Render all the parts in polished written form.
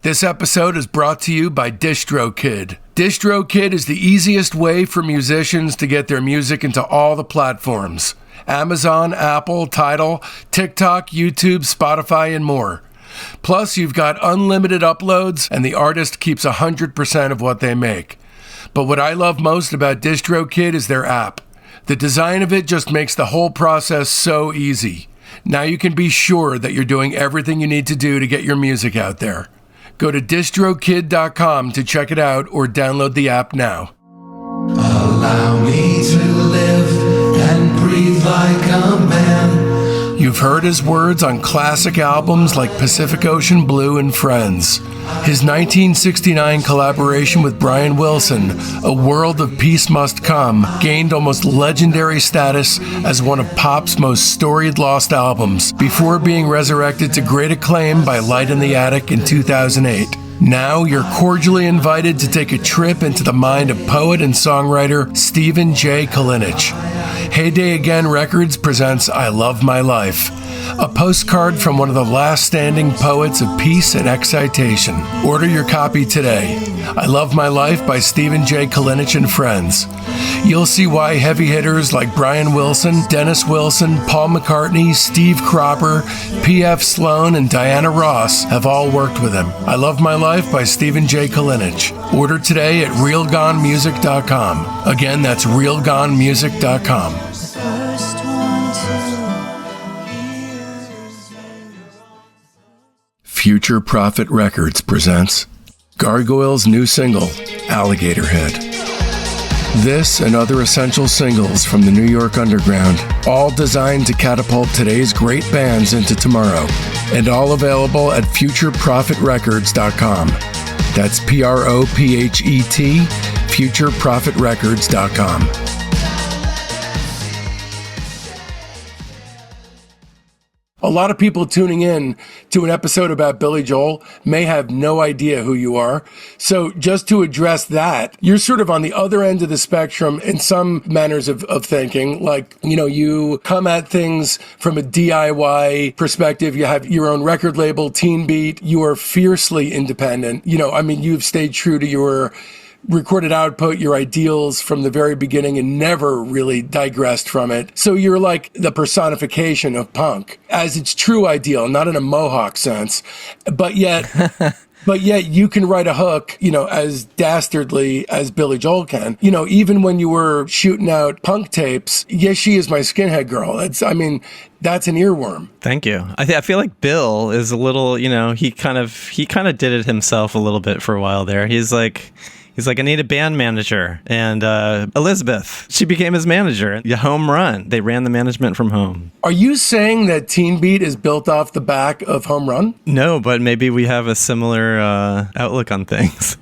This episode is brought to you by DistroKid. DistroKid is the easiest way for musicians to get their music into all the platforms: Amazon, Apple, Tidal, TikTok, YouTube, Spotify, and more. Plus, you've got unlimited uploads, and the artist keeps 100% of what they make. But what I love most about DistroKid is their app. The design of it just makes the whole process so easy. Now you can be sure that you're doing everything you need to do to get your music out there. Go to distrokid.com to check it out or download the app now. Allow me to live and breathe like a man. You've heard his words on classic albums like Pacific Ocean Blue and Friends. His 1969 collaboration with Brian Wilson, A World of Peace Must Come, gained almost legendary status as one of pop's most storied lost albums, before being resurrected to great acclaim by Light in the Attic in 2008. Now you're cordially invited to take a trip into the mind of poet and songwriter Stephen J. Kalinich. Heyday Again Records presents I Love My Life, a postcard from one of the last standing poets of peace and excitation. Order your copy today. I Love My Life by Stephen J. Kalinich and Friends. You'll see why heavy hitters like Brian Wilson, Dennis Wilson, Paul McCartney, Steve Cropper, P.F. Sloan, and Diana Ross have all worked with him. I Love My Life by Stephen J. Kalinich. Order today at realgonemusic.com. Again, that's realgonemusic.com. Future Prophet Records presents Gargoyle's new single, Alligator Head. This and other essential singles from the New York underground, all designed to catapult today's great bands into tomorrow, and all available at futureprophetrecords.com. That's Prophet, futureprophetrecords.com. A lot of people tuning in to an episode about Billy Joel may have no idea who you are. So just to address that, you're sort of on the other end of the spectrum in some manners of thinking. Like, you come at things from a DIY perspective. You have your own record label, Teen Beat. You are fiercely independent. You've stayed true to your recorded output, your ideals from the very beginning, and never really digressed from it. So you're like the personification of punk as its true ideal, not in a Mohawk sense, but yet you can write a hook, as dastardly as Billy Joel can. Even when you were shooting out punk tapes, Yes, She Is My Skinhead Girl. That's an earworm. Thank you. I feel like Bill is a little, he kind of did it himself a little bit for a while there. He's like, I need a band manager. And Elizabeth, she became his manager. The Home Run. They ran the management from home. Are you saying that Teen Beat is built off the back of Home Run? No, but maybe we have a similar outlook on things.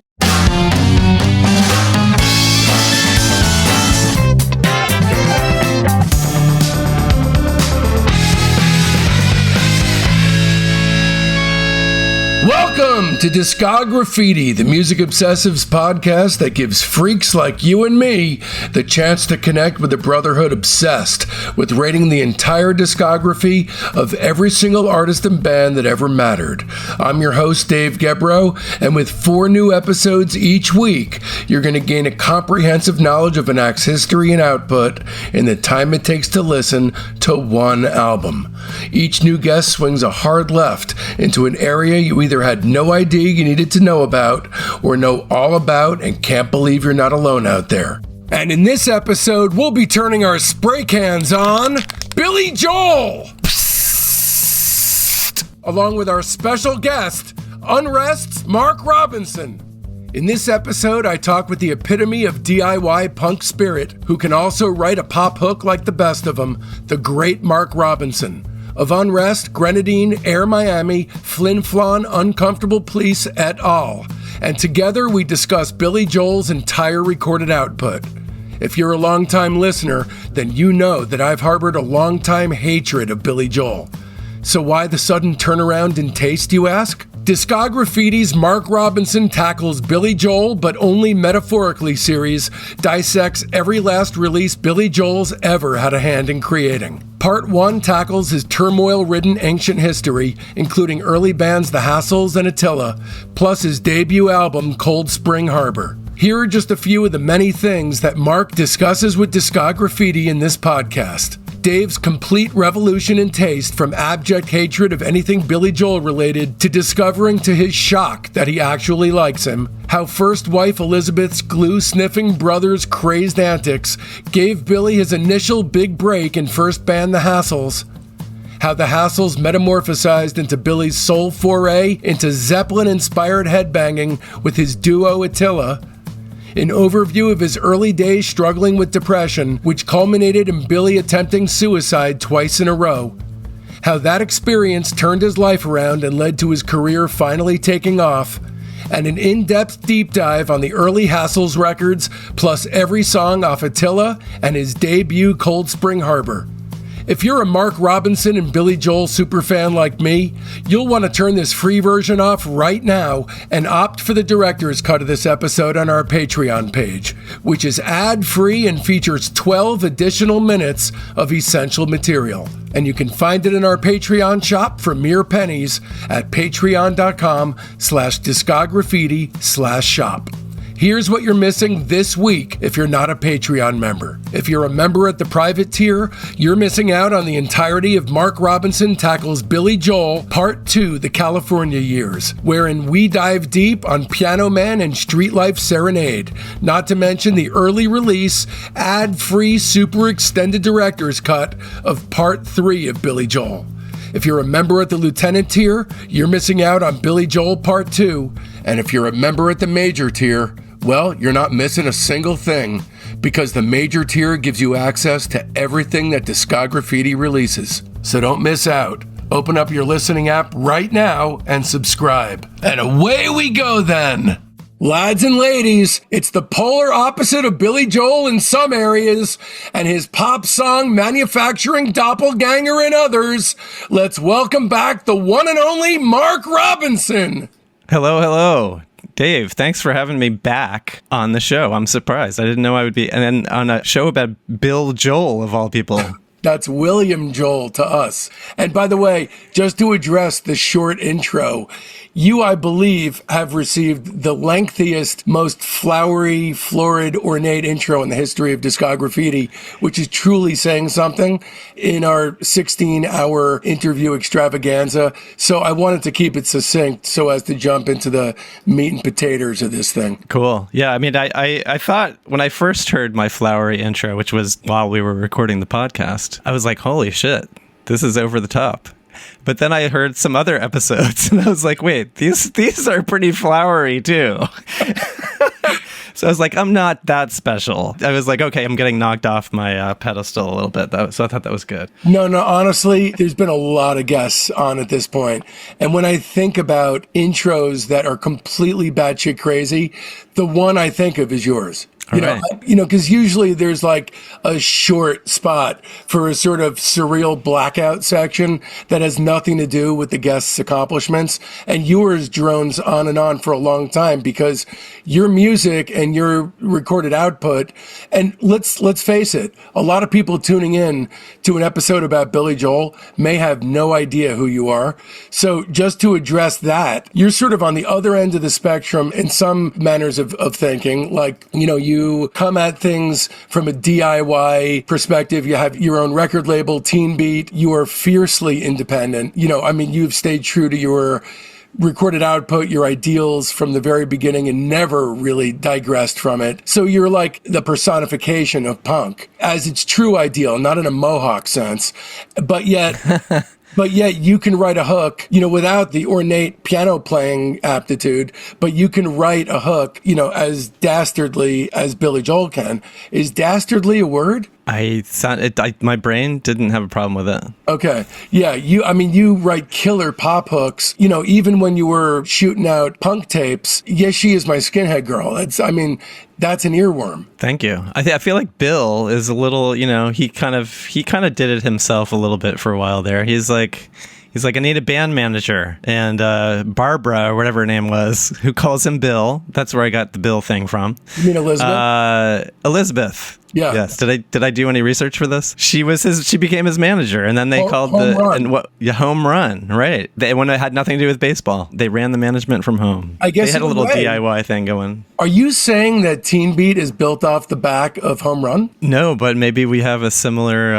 Welcome to Discograffiti, the music obsessives podcast that gives freaks like you and me the chance to connect with the brotherhood obsessed with rating the entire discography of every single artist and band that ever mattered. I'm your host, Dave Gebroe, and with 4 new episodes each week, you're going to gain a comprehensive knowledge of an act's history and output in the time it takes to listen to one album. Each new guest swings a hard left into an area you either had no idea you needed to know about or know all about and can't believe you're not alone out there. And in this episode, we'll be turning our spray cans on Billy Joel, along with our special guest, UNREST'S Mark Robinson. In this episode, I talk with the epitome of DIY punk spirit, who can also write a pop hook like the best of them, the great Mark Robinson. Of Unrest, Grenadine, Air Miami, Flin Flon, Uncomfortable Police, et al. And together we discuss Billy Joel's entire recorded output. If you're a longtime listener, then you know that I've harbored a longtime hatred of Billy Joel. So why the sudden turnaround in taste, you ask? Discograffiti's Mark Robinson tackles Billy Joel, but Only Metaphorically series dissects every last release Billy Joel's ever had a hand in creating. Part 1 tackles his turmoil-ridden ancient history, including early bands The Hassles and Attila, plus his debut album Cold Spring Harbor. Here are just a few of the many things that Mark discusses with Discograffiti in this podcast. Dave's complete revolution in taste from abject hatred of anything Billy Joel related to discovering to his shock that he actually likes him. How first wife Elizabeth's glue-sniffing brother's crazed antics gave Billy his initial big break in first band The Hassles. How the Hassles metamorphosized into Billy's soul foray into Zeppelin-inspired headbanging with his duo Attila. An overview of his early days struggling with depression, which culminated in Billy attempting suicide twice in a row. How that experience turned his life around and led to his career finally taking off. And an in-depth deep dive on the early Hassles records, plus every song off Attila and his debut Cold Spring Harbor. If you're a Mark Robinson and Billy Joel superfan like me, you'll want to turn this free version off right now and opt for the director's cut of this episode on our Patreon page, which is ad-free and features 12 additional minutes of essential material. And you can find it in our Patreon shop for mere pennies at patreon.com/discograffiti/shop. Here's what you're missing this week if you're not a Patreon member. If you're a member at the private tier, you're missing out on the entirety of Mark Robinson Tackles Billy Joel Part 2, The California Years, wherein we dive deep on Piano Man and Street Life Serenade, not to mention the early release, ad-free, super extended director's cut of Part 3 of Billy Joel. If you're a member at the Lieutenant tier, you're missing out on Billy Joel Part 2. And if you're a member at the Major tier, well, you're not missing a single thing, because the Major tier gives you access to everything that Discograffiti releases. So don't miss out. Open up your listening app right now and subscribe. And away we go then! Lads and ladies, it's the polar opposite of Billy Joel in some areas and his pop song manufacturing doppelganger in others. Let's welcome back the one and only Mark Robinson. Hello, hello. Dave, thanks for having me back on the show. I'm surprised. I didn't know I would be. And then on a show about Bill Joel, of all people. That's William Joel to us. And by the way, just to address the short intro, you, I believe, have received the lengthiest, most flowery, florid, ornate intro in the history of Discograffiti, which is truly saying something in our 16-hour interview extravaganza. So I wanted to keep it succinct so as to jump into the meat and potatoes of this thing. Cool. Yeah, I mean, I thought when I first heard my flowery intro, which was while we were recording the podcast, I was like, holy shit, this is over the top. But then I heard some other episodes and I was like, wait, these are pretty flowery too. So I was like, I'm not that special. I was like, okay, I'm getting knocked off my pedestal a little bit. So I thought that was good. No, honestly, there's been a lot of guests on at this point. And when I think about intros that are completely batshit crazy, the one I think of is yours. You know, because usually there's like a short spot for a sort of surreal blackout section that has nothing to do with the guest's accomplishments. And yours drones on and on for a long time because your music and your recorded output. And let's face it, a lot of people tuning in to an episode about Billy Joel may have no idea who you are. So just to address that, you're sort of on the other end of the spectrum in some manners of thinking. Like, you know, you come at things from a DIY perspective. You have your own record label, Teen Beat. You are fiercely independent. You know, I mean, you've stayed true to your recorded output, your ideals from the very beginning and never really digressed from it. So you're like the personification of punk as its true ideal, not in a Mohawk sense, but yet you can write a hook, you know, without the ornate piano playing aptitude, but you can write a hook, you know, as dastardly as Billy Joel can. Is dastardly a word? My brain didn't have a problem with it. Okay. Yeah. You write killer pop hooks, you know, even when you were shooting out punk tapes. Yes, She Is My Skinhead Girl. That's an earworm. Thank you. I feel like Bill is a little, you know, he kind of did it himself a little bit for a while there. He's like He's like, I need a band manager. And Barbara, or whatever her name was, who calls him Bill. That's where I got the Bill thing from. You mean Elizabeth? Elizabeth. Yeah. Yes. Did I do any research for this? She became his manager, and then they called home run. Right. When it had nothing to do with baseball, they ran the management from home. I guess they had a little DIY thing going. Are you saying that Teen Beat is built off the back of Home Run? No, but maybe we have a similar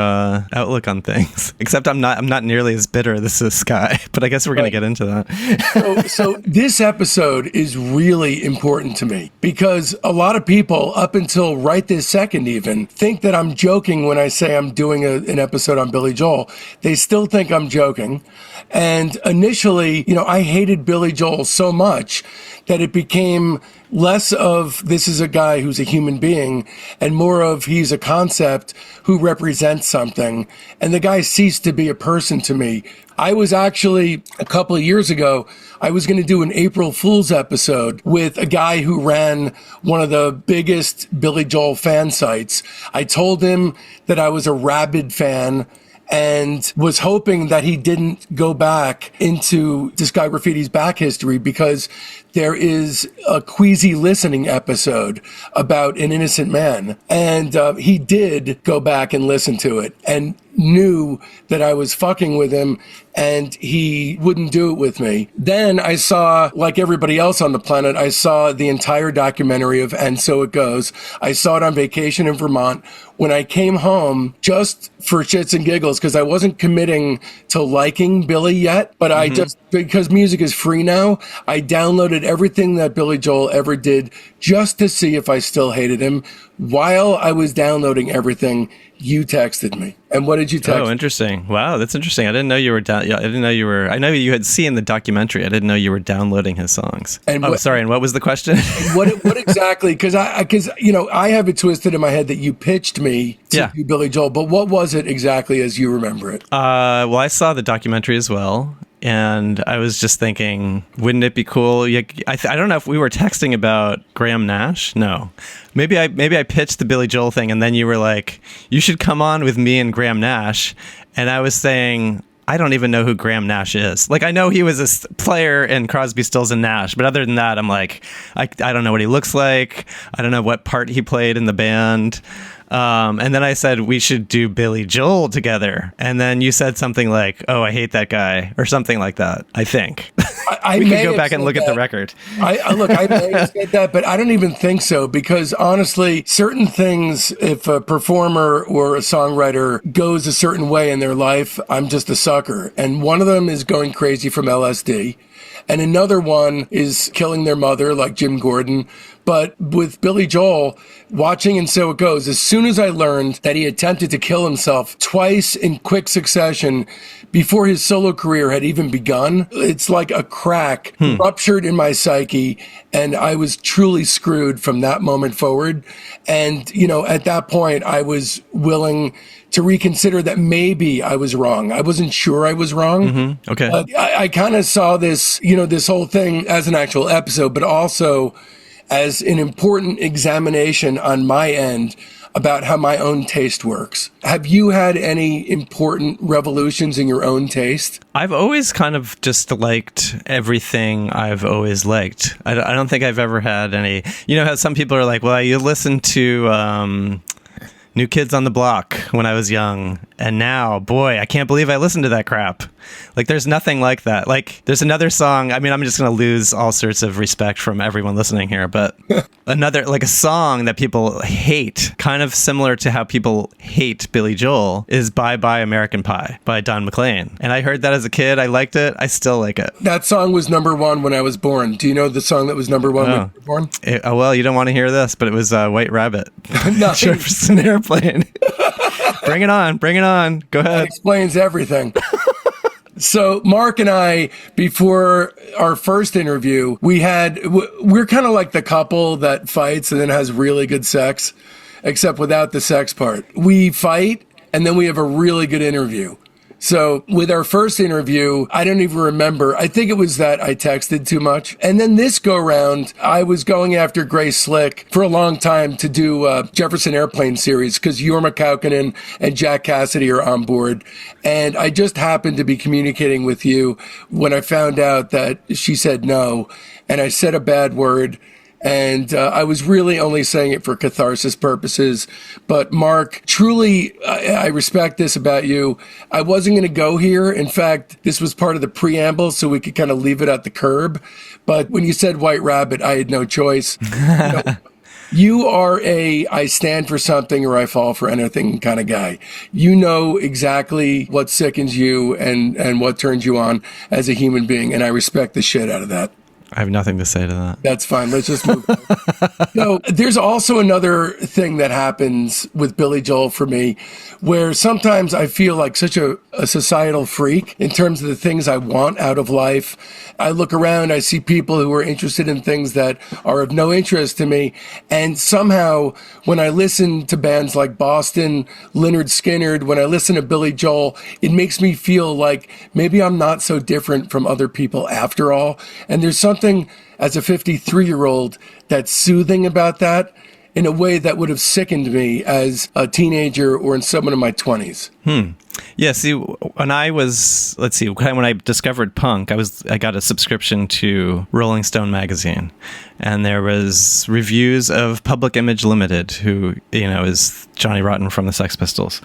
outlook on things. Except I'm not nearly as bitter as this guy. But I guess we're going to get into that. So this episode is really important to me because a lot of people, up until right this second even, think that I'm joking when I say I'm doing an episode on Billy Joel. They still think I'm joking. And initially, I hated Billy Joel so much that it became less of this is a guy who's a human being and more of he's a concept who represents something. And the guy ceased to be a person to me. I was actually, a couple of years ago, I was going to do an April Fool's episode with a guy who ran one of the biggest Billy Joel fan sites. I told him that I was a rabid fan and was hoping that he didn't go back into Discograffiti's back history because there is a queasy listening episode about an innocent man. And he did go back and listen to it and knew that I was fucking with him and he wouldn't do it with me. Then I saw, like everybody else on the planet, I saw the entire documentary of And So It Goes. I saw it on vacation in Vermont. When I came home, just for shits and giggles, because I wasn't committing to liking Billy yet, but I just, because music is free now, I downloaded everything that Billy Joel ever did just to see if I still hated him. While I was downloading everything, you texted me. And what did you text? Oh, interesting. Wow, that's interesting. I didn't know you were I know you had seen the documentary. I didn't know you were downloading his songs. And sorry. And what was the question? what exactly? Because I have it twisted in my head that you pitched me to do Billy Joel. But what was it exactly as you remember it? Well, I saw the documentary as well. And I was just thinking, wouldn't it be cool? I don't know if we were texting about Graham Nash. No, maybe I pitched the Billy Joel thing, and then you were like, "You should come on with me and Graham Nash." And I was saying, I don't even know who Graham Nash is. Like, I know he was a player in Crosby, Stills, and Nash, but other than that, I'm like, I don't know what he looks like. I don't know what part he played in the band. And then I said, we should do Billy Joel together. And then you said something like, oh, I hate that guy, or something like that, I think. We could go back and look at the record. I may have said that, but I don't even think so, because honestly, certain things, if a performer or a songwriter goes a certain way in their life, I'm just a sucker. And one of them is going crazy from LSD. And another one is killing their mother, like Jim Gordon. But with Billy Joel, watching And So It Goes, as soon as I learned that he attempted to kill himself twice in quick succession before his solo career had even begun, it's like a crack ruptured in my psyche. And I was truly screwed from that moment forward. And, at that point, I was willing to reconsider that maybe I was wrong. I wasn't sure I was wrong. Mm-hmm. Okay. But I kind of saw this, this whole thing as an actual episode, but also as an important examination on my end about how my own taste works. Have you had any important revolutions in your own taste? I've always kind of just liked everything I've always liked. I don't think I've ever had any, how some people are like, well, you listen to New Kids on the Block when I was young, and now, boy, I can't believe I listened to that crap. Like, there's nothing like that. Like, there's another song. I mean, I'm just going to lose all sorts of respect from everyone listening here, but a song that people hate, kind of similar to how people hate Billy Joel, is Bye Bye American Pie by Don McLean. And I heard that as a kid. I liked it. I still like it. That song was number one when I was born. Do you know the song that was number one when you were born? Well, you don't want to hear this, but it was White Rabbit. Jefferson Airplane. Bring it on. Bring it on. Go ahead. That explains everything. So Mark and I, before our first interview, we're kind of like the couple that fights and then has really good sex, except without the sex part. We fight and then we have a really good interview. So with our first interview, I don't even remember. I think it was that I texted too much. And then this go round, I was going after Grace Slick for a long time to do Jefferson Airplane series because Jorma Kaukonen and Jack Cassidy are on board. And I just happened to be communicating with you when I found out that she said no. And I said a bad word. And I was really only saying it for catharsis purposes. But Mark, truly, I respect this about you. I wasn't going to go here. In fact, this was part of the preamble, so we could kind of leave it at the curb. But when you said White Rabbit, I had no choice. You are I stand for something or I fall for anything kind of guy. You know exactly what sickens you and what turns you on as a human being. And I respect the shit out of that. I have nothing to say to that. That's fine. Let's just move on. So there's also another thing that happens with Billy Joel for me, where sometimes I feel like such a societal freak in terms of the things I want out of life. I look around, I see people who are interested in things that are of no interest to me. And somehow when I listen to bands like Boston, Lynyrd Skynyrd, when I listen to Billy Joel, it makes me feel like maybe I'm not so different from other people after all. And there's something as a 53-year-old that's soothing about that in a way that would have sickened me as a teenager or in someone in my 20s. Yeah, see, when I was, when I discovered punk, I got a subscription to Rolling Stone magazine, and there was reviews of Public Image Limited, who, is Johnny Rotten from the Sex Pistols.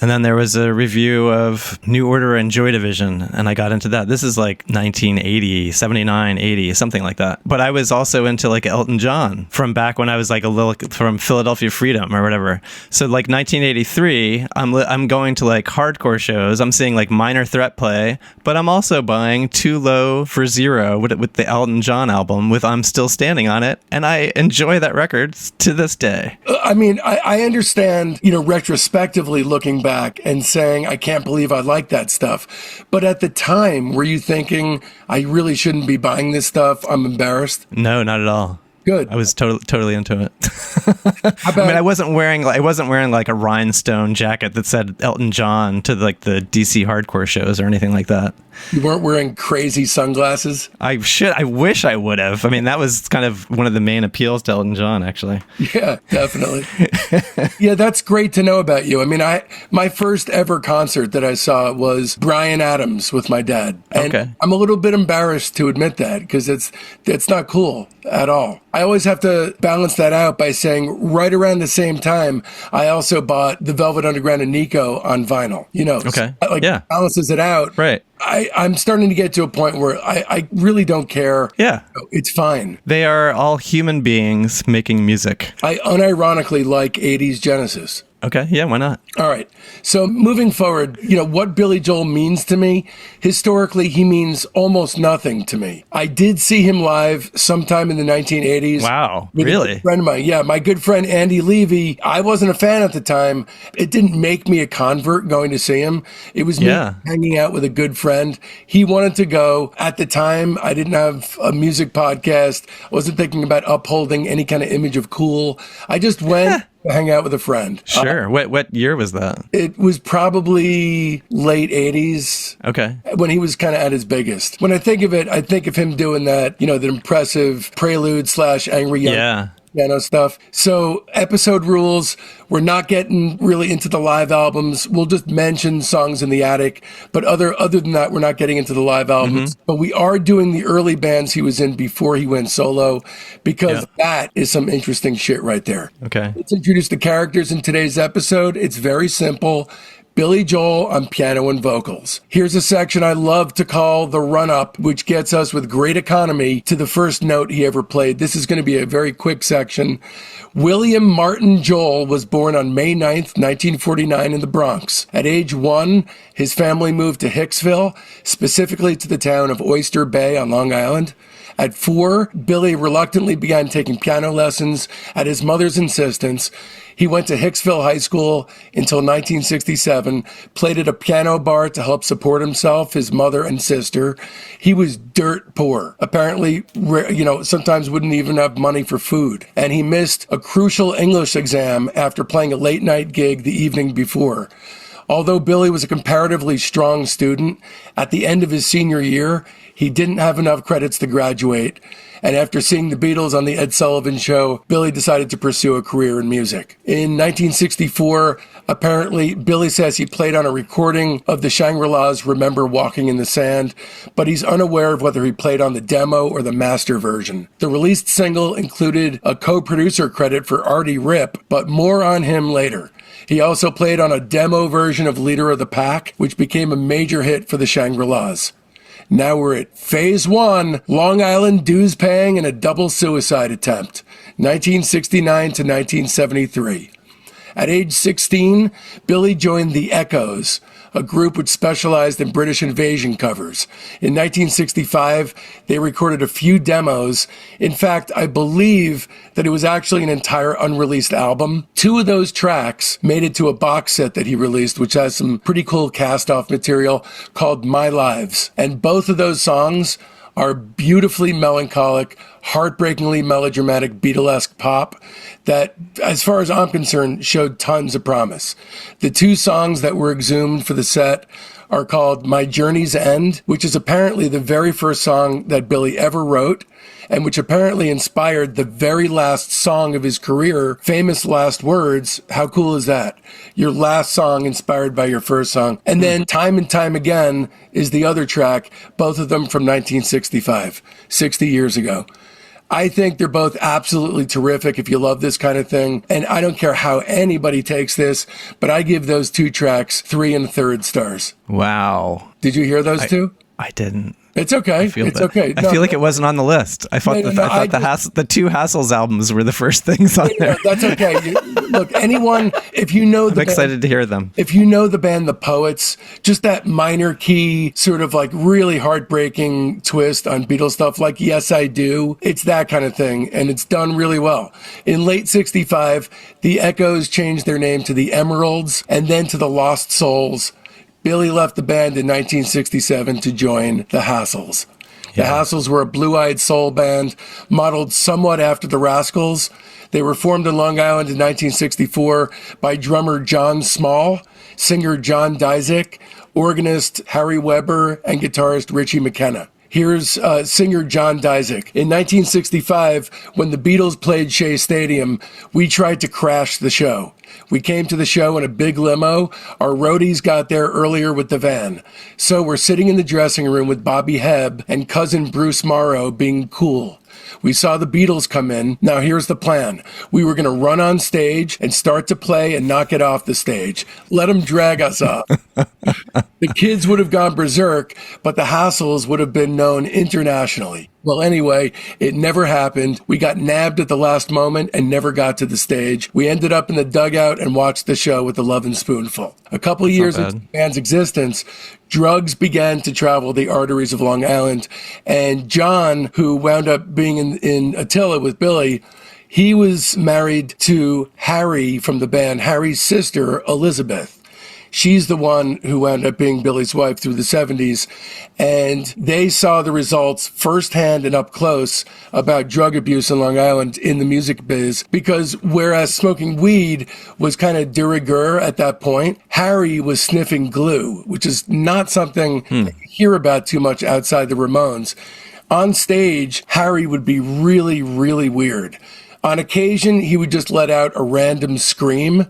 And then there was a review of New Order and Joy Division, and I got into that. This is like 1980, 79, 80, something like that. But I was also into like Elton John from back when I was like from Philadelphia Freedom or whatever. So like 1983, I'm going to like hardcore shows. I'm seeing like Minor Threat play, but I'm also buying Too Low for Zero with the Elton John album with I'm Still Standing on it. And I enjoy that record to this day. I mean, I understand, retrospectively looking back and saying, I can't believe I like that stuff. But at the time, were you thinking, I really shouldn't be buying this stuff? I'm embarrassed? No, not at all. Good. I was totally into it. I wasn't wearing like a rhinestone jacket that said Elton John to like the DC hardcore shows or anything like that. You weren't wearing crazy sunglasses? I wish I would have. I mean, that was kind of one of the main appeals to Elton John, actually. Yeah, definitely. Yeah, that's great to know about you. I mean, my first ever concert that I saw was Bryan Adams with my dad. And okay. I'm a little bit embarrassed to admit that because it's not cool at all. I always have to balance that out by saying right around the same time, I also bought the Velvet Underground and Nico on vinyl. Okay. Balances it out. Right. I'm starting to get to a point where I really don't care. Yeah. It's fine. They are all human beings making music. I unironically like 80s Genesis. Okay, yeah, why not? All right. So moving forward, what Billy Joel means to me, historically, he means almost nothing to me. I did see him live sometime in the 1980s. Wow, with really? A good friend of mine. Yeah, my good friend Andy Levy. I wasn't a fan at the time. It didn't make me a convert going to see him. It was me hanging out with a good friend. He wanted to go. At the time, I didn't have a music podcast. I wasn't thinking about upholding any kind of image of cool. I just went to hang out with a friend. Sure. What year was that? It was probably late 80s. Okay. When he was kind of at his biggest. When I think of it, I think of him doing that, the impressive prelude / angry young piano stuff. So episode rules, we're not getting really into the live albums. We'll just mention songs in the attic. But other than that, we're not getting into the live albums. Mm-hmm. But we are doing the early bands he was in before he went solo, because that is some interesting shit right there. Okay. Let's introduce the characters in today's episode. It's very simple. Billy Joel on piano and vocals. Here's a section I love to call the run-up, which gets us with great economy to the first note he ever played. This is going to be a very quick section. William Martin Joel was born on May 9th, 1949 in the Bronx. At age 1, his family moved to Hicksville, specifically to the town of Oyster Bay on Long Island. At 4, Billy reluctantly began taking piano lessons at his mother's insistence. He went to Hicksville High School until 1967, played at a piano bar to help support himself, his mother and sister. He was dirt poor. Apparently, sometimes wouldn't even have money for food. And he missed a crucial English exam after playing a late night gig the evening before. Although Billy was a comparatively strong student, at the end of his senior year, he didn't have enough credits to graduate. And after seeing the Beatles on the Ed Sullivan Show, Billy decided to pursue a career in music. In 1964, apparently, Billy says he played on a recording of the Shangri-La's Remember Walking in the Sand, but he's unaware of whether he played on the demo or the master version. The released single included a co-producer credit for Artie Ripp, but more on him later. He also played on a demo version of Leader of the Pack, which became a major hit for the Shangri-La's. Now we're at Phase 1, Long Island dues paying and a double suicide attempt, 1969 to 1973. At age 16, Billy joined the Echoes, a group which specialized in British invasion covers. In 1965, they recorded a few demos. In fact, I believe that it was actually an entire unreleased album. 2 of those tracks made it to a box set that he released, which has some pretty cool cast-off material called My Lives. And both of those songs are beautifully melancholic, heartbreakingly melodramatic Beatlesque pop that, as far as I'm concerned, showed tons of promise. The 2 songs that were exhumed for the set are called My Journey's End, which is apparently the very first song that Billy ever wrote, and which apparently inspired the very last song of his career, famous last words. How cool is that? Your last song inspired by your first song. And then Time and Time Again is the other track, both of them from 1965, 60 years ago. I think they're both absolutely terrific if you love this kind of thing. And I don't care how anybody takes this, but I give those 2 tracks 3 1/3 stars. Wow. Did you hear those 2? I didn't. It's okay. It's okay. I feel like it wasn't on the list. I thought the 2 Hassles albums were the first things on there. That's okay. Look, anyone, if you know the I'm excited to hear them. If you know the band The Poets, just that minor key, sort of like really heartbreaking twist on Beatles stuff, like Yes, I Do. It's that kind of thing, and it's done really well. In late 65, the Echoes changed their name to the Emeralds and then to the Lost Souls. Billy left the band in 1967 to join the Hassles. The Hassles were a blue-eyed soul band modeled somewhat after the Rascals. They were formed in Long Island in 1964 by drummer John Small, singer John Dissects, organist Harry Weber, and guitarist Richie McKenna. Here's singer John Dissects. In 1965, when the Beatles played Shea Stadium, we tried to crash the show. We came to the show in a big limo. Our roadies got there earlier with the van. So we're sitting in the dressing room with Bobby Hebb and cousin Bruce Morrow being cool. We saw the Beatles come in. Now here's the plan. We were going to run on stage and start to play and knock it off the stage. Let them drag us off. The kids would have gone berserk, but the Hassles would have been known internationally. Well, anyway, it never happened. We got nabbed at the last moment and never got to the stage. We ended up in the dugout and watched the show with a loving spoonful. A couple of years into the band's existence, drugs began to travel the arteries of Long Island. And John, who wound up being in Attila with Billy, he was married to Harry from the band, Harry's sister, Elizabeth. She's the one who wound up being Billy's wife through the 70s. And they saw the results firsthand and up close about drug abuse in Long Island in the music biz. Because whereas smoking weed was kind of de rigueur at that point, Harry was sniffing glue, which is not something you hear about too much outside the Ramones. On stage, Harry would be really, really weird. On occasion, he would just let out a random scream.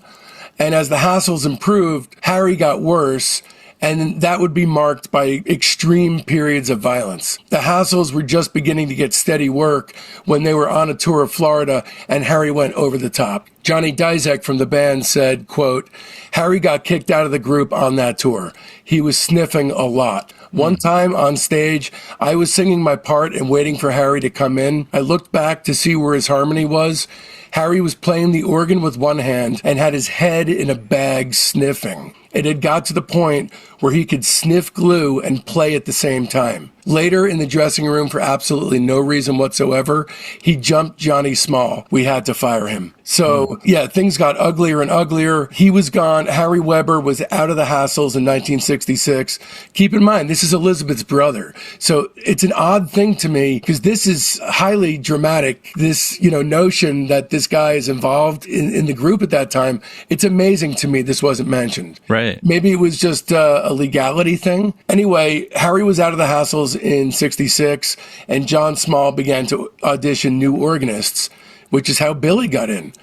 And as the Hassles improved, Harry got worse, and that would be marked by extreme periods of violence. The Hassles were just beginning to get steady work when they were on a tour of Florida, and Harry went over the top. Johnny Dissects from the band said, quote, Harry got kicked out of the group on that tour. He was sniffing a lot. One time on stage, I was singing my part and waiting for Harry to come in. I looked back to see where his harmony was. Harry was playing the organ with one hand and had his head in a bag sniffing. It had got to the point where he could sniff glue and play at the same time. Later, in the dressing room, for absolutely no reason whatsoever, he jumped Johnny Small. We had to fire him. So, things got uglier and uglier. He was gone. Harry Weber was out of the Hassles in 1966. 1966. Keep in mind, this is Elizabeth's brother. So it's an odd thing to me because this is highly dramatic. This, notion that this guy is involved in the group at that time. It's amazing to me this wasn't mentioned. Right. Maybe it was just a legality thing. Anyway, Harry was out of the Hassles in 66 and John Small began to audition new organists, which is how Billy got in.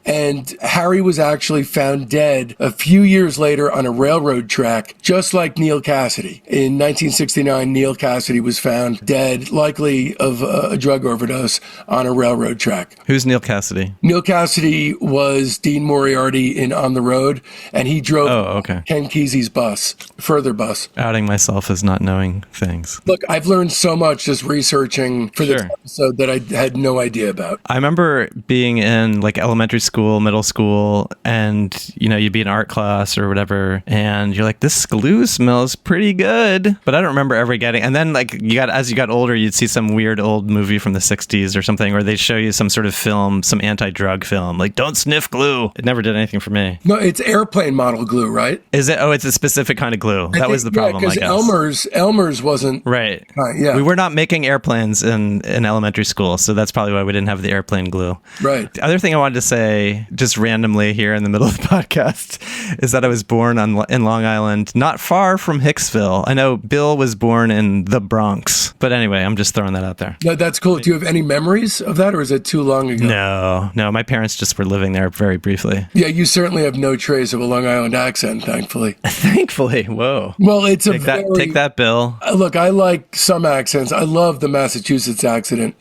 And Harry was actually found dead a few years later on a railroad track, just like Neil Cassidy. In 1969, Neil Cassidy was found dead, likely of a drug overdose, on a railroad track. Who's Neil Cassidy? Neil Cassidy was Dean Moriarty in On the Road, and he drove Ken Kesey's bus, Further bus. Outing myself as not knowing things. Look, I've learned so much just researching for this episode that I had no idea about. I remember being in like elementary school, middle school, and you'd be in art class or whatever, and you're like, this glue smells pretty good, but I don't remember ever getting. And then as you got older, you'd see some weird old movie from the 60s or something, or they'd show you some sort of film, some anti-drug film, like don't sniff glue. It never did anything for me. No, it's airplane model glue, right? Is it? Oh, it's a specific kind of glue. That was the problem, I guess. Elmer's wasn't right. Yeah, we were not making airplanes in elementary school, so that's probably why we didn't have the airplane glue. Right. The other thing I wanted to say, just randomly here in the middle of the podcast, is that I was born in Long Island, not far from Hicksville. I know Bill was born in the Bronx, but anyway, I'm just throwing that out there. No, that's cool. Do you have any memories of that, or is it too long ago? No, my parents just were living there very briefly. Yeah, you certainly have no trace of a Long Island accent, thankfully. Thankfully, whoa. Well, it's take that, Bill. Look, I like some accents. I love the Massachusetts accent,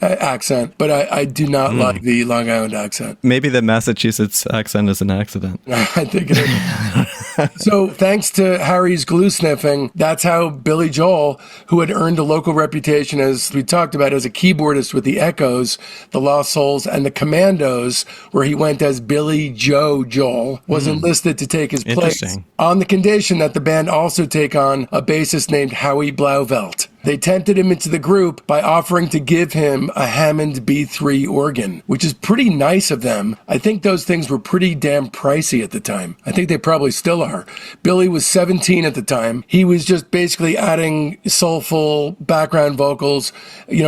but I do not like the Long Island accent. Maybe the Massachusetts accent is an accident. I think it is. So thanks to Harry's glue sniffing, that's how Billy Joel, who had earned a local reputation, as we talked about, as a keyboardist with the Echoes, the Lost Souls, and the Commandos, where he went as Billy Joe Joel, was enlisted to take his place on the condition that the band also take on a bassist named Howie Blauvelt. They tempted him into the group by offering to give him a Hammond B3 organ, which is pretty nice of them. I think those things were pretty damn pricey at the time. I think they probably still are. Billy was 17 at the time. He was just basically adding soulful background vocals,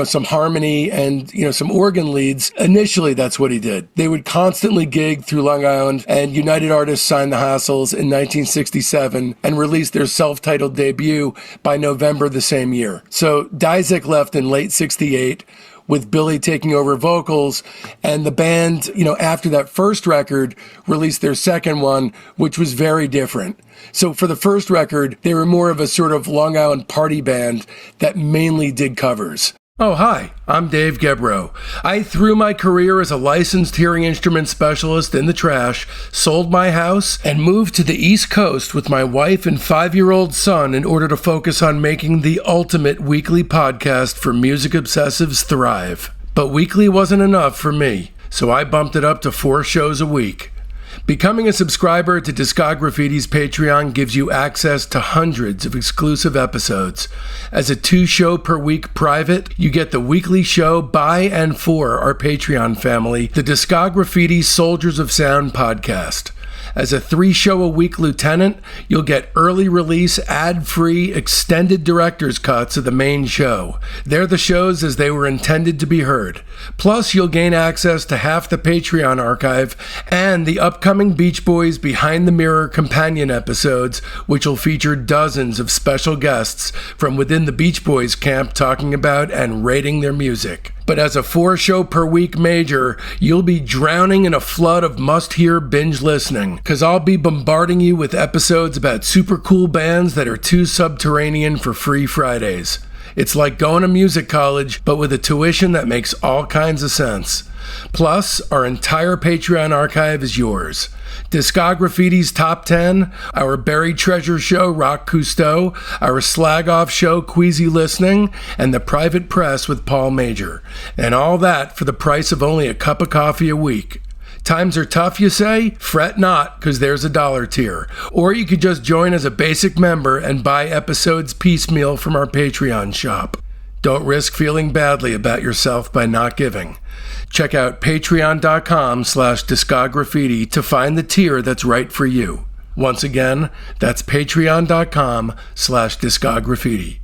some harmony and, some organ leads. Initially, that's what he did. They would constantly gig through Long Island, and United Artists signed the Hassles in 1967 and released their self-titled debut by November the same year. So Dissects left in late 68 with Billy taking over vocals, and the band, after that first record, released their second one, which was very different. So for the first record, they were more of a sort of Long Island party band that mainly did covers. Oh, hi, I'm Dave Gebroe. I threw my career as a licensed hearing instrument specialist in the trash, sold my house, and moved to the East Coast with my wife and 5-year-old son in order to focus on making the ultimate weekly podcast for music obsessives thrive. But weekly wasn't enough for me, so I bumped it up to 4 shows a week. Becoming a subscriber to Discograffiti's Patreon gives you access to hundreds of exclusive episodes. As a 2-show-per-week private, you get the weekly show by and for our Patreon family, the Discograffiti Soldiers of Sound podcast. As a 3-show-a-week lieutenant, you'll get early release, ad-free, extended director's cuts of the main show. They're the shows as they were intended to be heard. Plus, you'll gain access to half the Patreon archive and the upcoming Beach Boys Behind the Mirror companion episodes, which will feature dozens of special guests from within the Beach Boys camp talking about and rating their music. But as a 4-show-per-week major, you'll be drowning in a flood of must-hear binge listening, because I'll be bombarding you with episodes about super cool bands that are too subterranean for free Fridays. It's like going to music college, but with a tuition that makes all kinds of sense. Plus, our entire Patreon archive is yours. Discograffiti's Top 10, our Buried Treasure show, Rock Cousteau, our Slag Off show, Queasy Listening, and the Private Press with Paul Major. And all that for the price of only a cup of coffee a week. Times are tough, you say? Fret not, because there's a $1 tier. Or you could just join as a basic member and buy episodes piecemeal from our Patreon shop. Don't risk feeling badly about yourself by not giving. Check out patreon.com/discograffiti to find the tier that's right for you. Once again, that's patreon.com/discograffiti.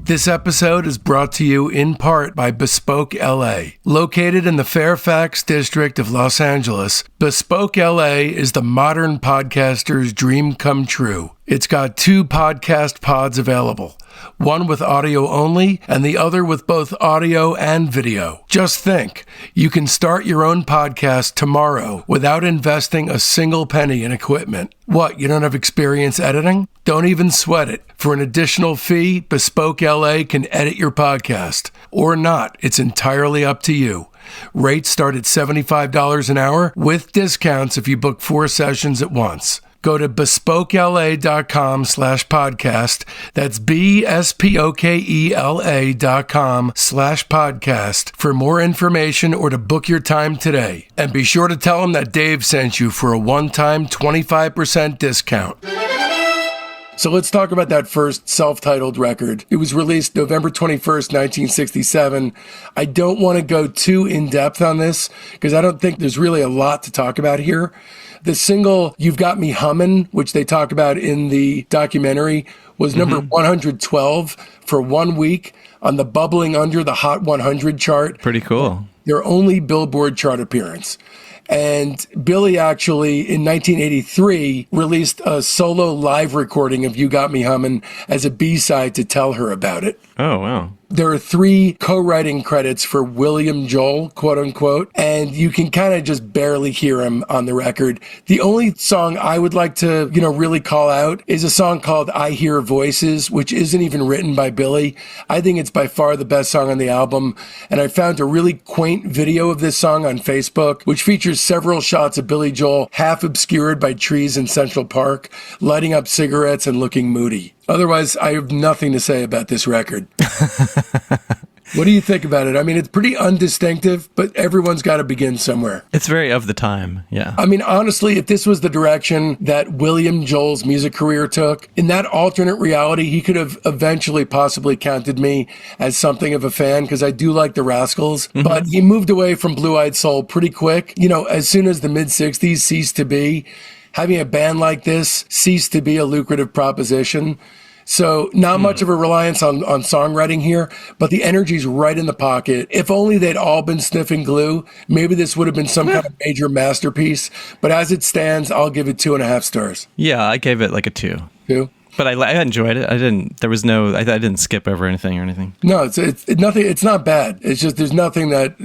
This episode is brought to you in part by Bespoke LA. Located in the Fairfax district of Los Angeles, Bespoke LA is the modern podcaster's dream come true. It's got 2 podcast pods available, one with audio only and the other with both audio and video. Just think, you can start your own podcast tomorrow without investing a single penny in equipment. What, you don't have experience editing? Don't even sweat it. For an additional fee, Bespoke LA can edit your podcast. Or not, it's entirely up to you. Rates start at $75 an hour with discounts if you book 4 sessions at once. Go to bespokela.com/podcast. That's BSPOKELA.com/podcast for more information or to book your time today. And be sure to tell them that Dave sent you for a one-time 25% discount. So let's talk about that first self-titled record. It was released November 21st, 1967. I don't want to go too in-depth on this because I don't think there's really a lot to talk about here. The single, You've Got Me Hummin', which they talk about in the documentary, was number 112 for 1 week on the bubbling under the Hot 100 chart. Pretty cool. Their only Billboard chart appearance. And Billy actually, in 1983, released a solo live recording of You Got Me Hummin' as a B-side to tell her about it. Oh, wow. There are 3 co-writing credits for William Joel, quote unquote, and you can kind of just barely hear him on the record. The only song I would like to, really call out is a song called I Hear Voices, which isn't even written by Billy. I think it's by far the best song on the album, and I found a really quaint video of this song on Facebook, which features several shots of Billy Joel half obscured by trees in Central Park, lighting up cigarettes and looking moody. Otherwise, I have nothing to say about this record. What do you think about it? I mean, it's pretty undistinctive, but everyone's got to begin somewhere. It's very of the time, yeah. I mean, honestly, if this was the direction that William Joel's music career took, in that alternate reality, he could have eventually possibly counted me as something of a fan, because I do like the Rascals, but he moved away from Blue-Eyed Soul pretty quick. As soon as the mid-'60s ceased to be, having a band like this ceased to be a lucrative proposition. So not much of a reliance on songwriting here, but the energy's right in the pocket. If only they'd all been sniffing glue, maybe this would have been some kind of major masterpiece. But as it stands, I'll give it 2.5 stars. Yeah, I gave it like a 2. 2? But I enjoyed it. I didn't skip over anything or anything. No, it's nothing. It's not bad. It's just there's nothing that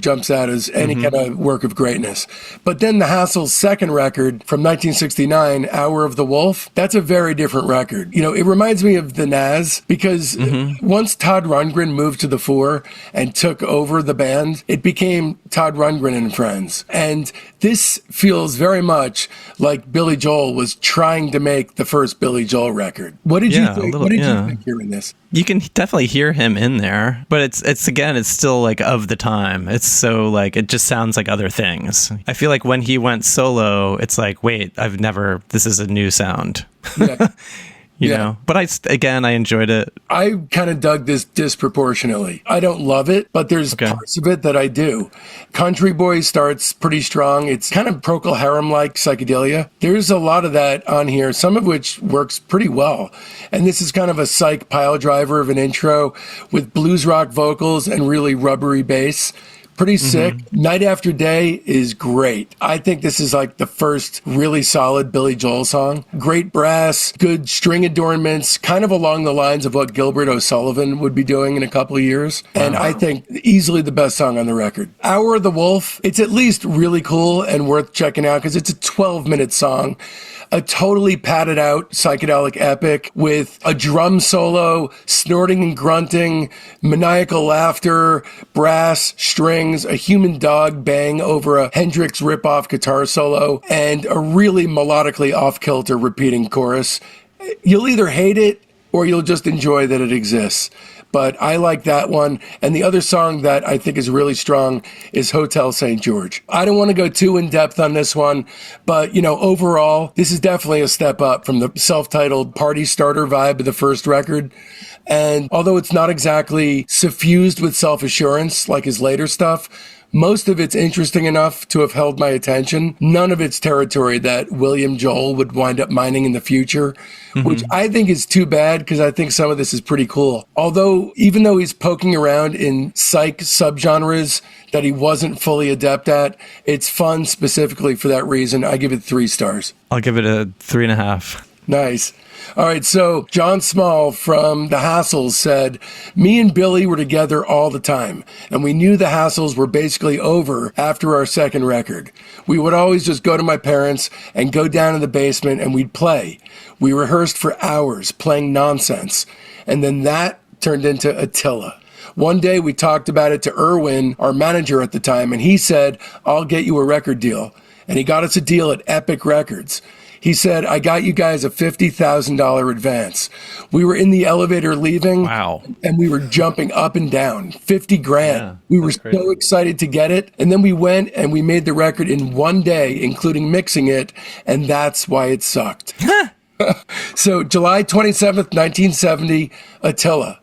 jumps out as any kind of work of greatness. But then the Hassles' second record from 1969, Hour of the Wolf, that's a very different record. It reminds me of the Nas because once Todd Rundgren moved to the fore and took over the band, it became Todd Rundgren and Friends. And this feels very much like Billy Joel was trying to make the first Billy Joel record. What did you think? What did you think hearing this? You can definitely hear him in there, but it's still like of the time. It's so like, it just sounds like other things. I feel like when he went solo, it's like, wait, this is a new sound. Yeah. You know, but I enjoyed it. I kind of dug this disproportionately. I don't love it, but there's parts of it that I do. Country Boy starts pretty strong. It's kind of Procol Harum-like psychedelia. There's a lot of that on here, some of which works pretty well. And this is kind of a psych pile driver of an intro with blues rock vocals and really rubbery bass. Pretty sick. Night After Day is great. I think this is like the first really solid Billy Joel song. Great brass, good string adornments, kind of along the lines of what Gilbert O'Sullivan would be doing in a couple of years. And I think easily the best song on the record. Hour of the Wolf, it's at least really cool and worth checking out because it's a 12-minute song. A totally padded out psychedelic epic with a drum solo, snorting and grunting, maniacal laughter, brass, strings, a human dog bang over a Hendrix ripoff guitar solo, and a really melodically off-kilter repeating chorus. You'll either hate it or you'll just enjoy that it exists. But I like that one. And the other song that I think is really strong is Hotel St. George. I don't want to go too in depth on this one, but overall, this is definitely a step up from the self-titled party starter vibe of the first record. And although it's not exactly suffused with self-assurance like his later stuff, Most of it's interesting enough to have held my attention. None of it's territory that William Joel would wind up mining in the future, which I think is too bad because I think some of this is pretty cool. Although, even though he's poking around in psych subgenres that he wasn't fully adept at, it's fun specifically for that reason. I give it 3 stars. I'll give it a 3.5. Nice. All right, so John Small from the Hassles said, me and Billy were together all the time, and we knew the Hassles were basically over after our second record. We would always just go to my parents and go down in the basement and we'd play. We rehearsed for hours playing nonsense, and then that turned into Attila. One day we talked about it to Irwin, our manager at the time, and he said, I'll get you a record deal. And he got us a deal at Epic Records. He said, I got you guys a $50,000 advance. We were in the elevator leaving. Wow. And we were jumping up and down, 50 grand. Yeah, we were so excited to get it. And then we went and we made the record in one day, including mixing it. And that's why it sucked. So July 27th, 1970, Attila.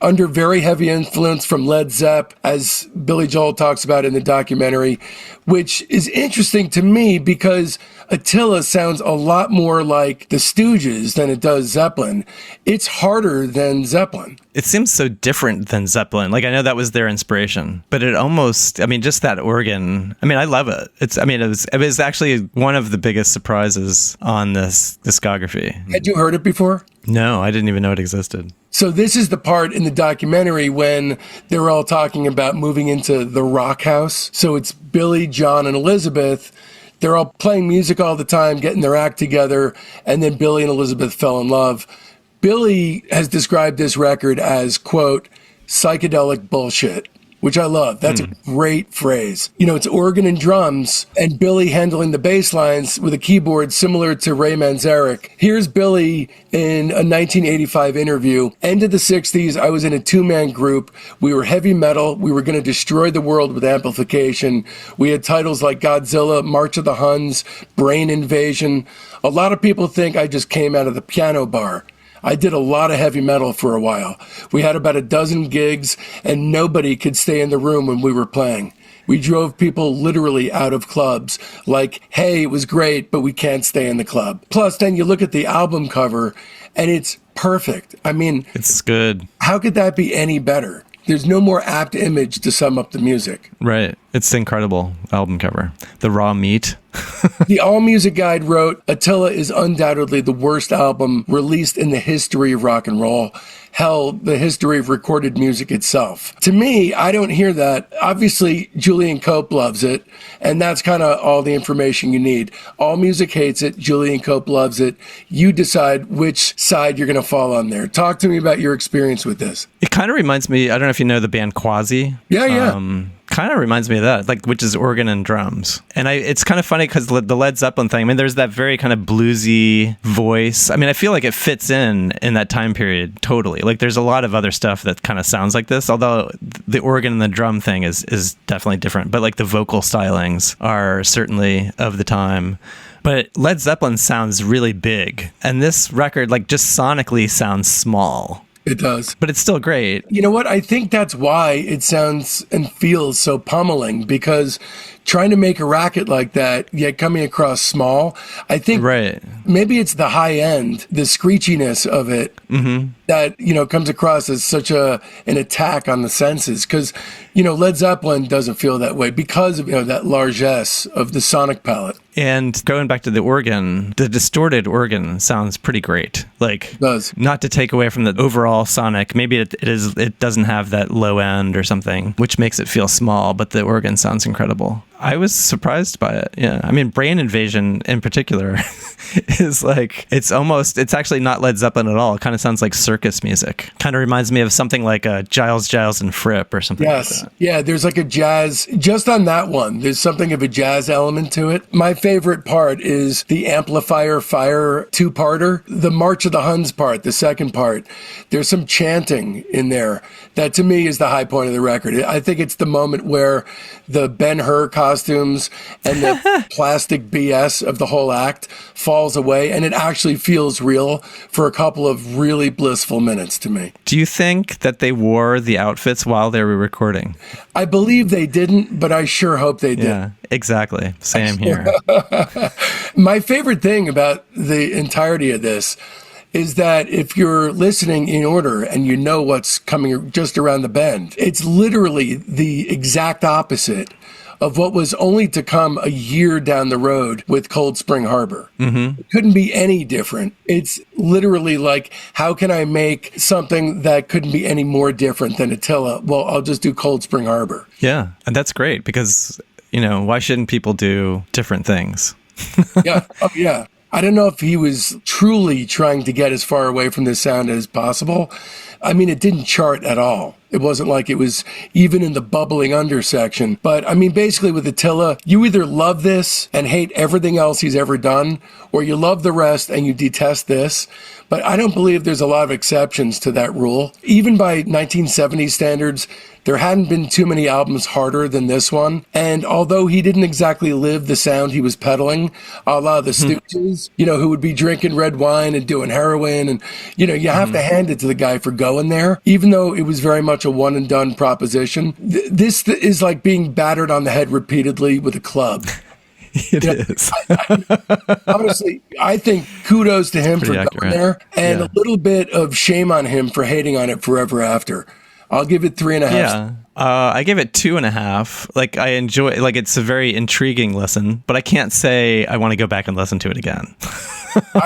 Under very heavy influence from Led Zepp, as Billy Joel talks about in the documentary, which is interesting to me because Attila sounds a lot more like the Stooges than it does Zeppelin. It's harder than Zeppelin. It seems so different than Zeppelin. Like, I know that was their inspiration, but it almost, I mean, just that organ, I mean, I love it. It was actually one of the biggest surprises on this discography. Had you heard it before? No, I didn't even know it existed. So this is the part in the documentary when they're all talking about moving into the rock house. So it's Billy, John, and Elizabeth. They're all playing music all the time, getting their act together, and then Billy and Elizabeth fell in love. Billy has described this record as, quote, psychedelic bullshit, which I love. That's a great phrase. You know, it's organ and drums, and Billy handling the bass lines with a keyboard similar to Ray Manzarek. Here's Billy in a 1985 interview. End of the 60s, I was in a 2-man group. We were heavy metal. We were going to destroy the world with amplification. We had titles like Godzilla, March of the Huns, Brain Invasion. A lot of people think I just came out of the piano bar. I did a lot of heavy metal for a while. We had about 12 gigs, and nobody could stay in the room when we were playing. We drove people literally out of clubs, like, hey, it was great, but we can't stay in the club. Plus, then you look at the album cover, and it's perfect. I mean, it's good. How could that be any better? There's no more apt image to sum up the music. Right. It's incredible album cover. The raw meat. The All Music Guide wrote, Attila is undoubtedly the worst album released in the history of rock and roll. Hell, the history of recorded music itself. To me, I don't hear that. Obviously, Julian Cope loves it, and that's kind of all the information you need. All Music hates it. Julian Cope loves it. You decide which side you're going to fall on there. Talk to me about your experience with this. It kind of reminds me, I don't know if you know the band Quasi. Yeah. Kind of reminds me of that, like, which is organ and drums. And it's kind of funny because the Led Zeppelin thing, I mean, there's that very kind of bluesy voice. I mean, I feel like it fits in that time period totally. Like, there's a lot of other stuff that kind of sounds like this, although the organ and the drum thing is definitely different. But like the vocal stylings are certainly of the time. But Led Zeppelin sounds really big. And this record, like, just sonically sounds small. It does. But it's still great. You know what? I think that's why it sounds and feels so pummeling, because trying to make a racket like that, yet coming across small, I think maybe it's the high end, the screechiness of it that, you know, comes across as such an attack on the senses. Because, you know, Led Zeppelin doesn't feel that way because of, you know, that largesse of the sonic palette. And going back to the organ, the distorted organ sounds pretty great. Like, it does. Not to take away from the overall sonic, maybe it doesn't have that low end or something, which makes it feel small, but the organ sounds incredible. I was surprised by it. Yeah. I mean, Brain Invasion in particular is like, it's actually not Led Zeppelin at all. It kind of sounds like circus music. Kind of reminds me of something like Giles and Fripp or something like that. Yeah, there's like a jazz, just on that one, there's something of a jazz element to it. My favorite part is the amplifier fire 2-parter, the March of the Huns part, the second part. There's some chanting in there that to me is the high point of the record. I think it's the moment where the Ben-Hur costumes and the plastic BS of the whole act falls away, and it actually feels real for a couple of really blissful minutes to me. Do you think that they wore the outfits while they were recording? I believe they didn't, but I sure hope they did. Yeah, exactly. Same here. My favorite thing about the entirety of this is that if you're listening in order and you know what's coming just around the bend, it's literally the exact opposite of what was only to come a year down the road with Cold Spring Harbor. It couldn't be any different. It's literally like, how can I make something that couldn't be any more different than Attila? Well, I'll just do Cold Spring Harbor. Yeah, and that's great because, why shouldn't people do different things? Yeah. Oh, yeah. I don't know if he was truly trying to get as far away from this sound as possible. I mean, it didn't chart at all. It wasn't like it was even in the bubbling under section. But I mean, basically with Attila, you either love this and hate everything else he's ever done, or you love the rest and you detest this. But I don't believe there's a lot of exceptions to that rule. Even by 1970s standards, there hadn't been too many albums harder than this one. And although he didn't exactly live the sound he was peddling, a la the Stooges, who would be drinking red wine and doing heroin. And, you have to hand it to the guy for going there, even though it was very much a one and done proposition. This is like being battered on the head repeatedly with a club. It is. Honestly, I think kudos to him for accurate. going there, and a little bit of shame on him for hating on it forever after. I'll give it 3.5. Yeah. I give it 2.5. Like, I enjoy, it's a very intriguing listen, but I can't say I want to go back and listen to it again.